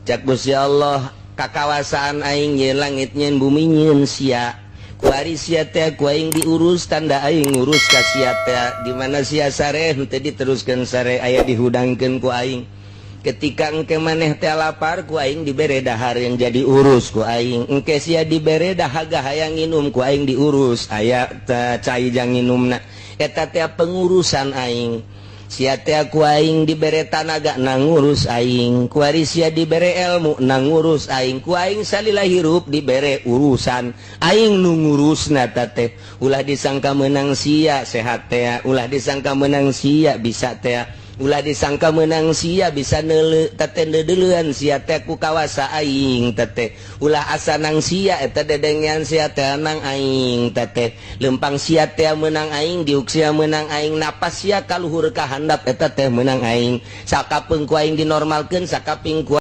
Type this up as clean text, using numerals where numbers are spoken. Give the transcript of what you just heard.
cak Gusti Allah kakawasaan aing ye langit nyen bumi nyen sia kuari sia teh ku aing diurus tanda aing ngurus ka sia teh di mana sia sare henteu diteruskeun sare aya dihudangkeun ku aing ketika engke maneh teh lapar ku aing dibere dahar yang jadi urus ku aing engke sia dibere dahaga hayang nginum ku aing diurus aya cai jang nginumna eta teh pengurusan aing sia teh ku aing dibere tanaga nangurus aing kuari sia dibere ilmu nangurus aing ku aing salila hirup dibere urusan aing nu ngurusna teh ulah disangka menang sia sehat teh ulah disangka menang sia bisa teh ulah disangka menang sia bisa neule teh deuleuan sia teh ku kawasa aing teh ulah asa nang sia eta dedengian sia teh nang aing teh lempang sia teh menang aing diuk sia menang aing napas sia kaluhur ka handap eta teh menang aing sakapeung ku aing dinormalkeun sakaping ku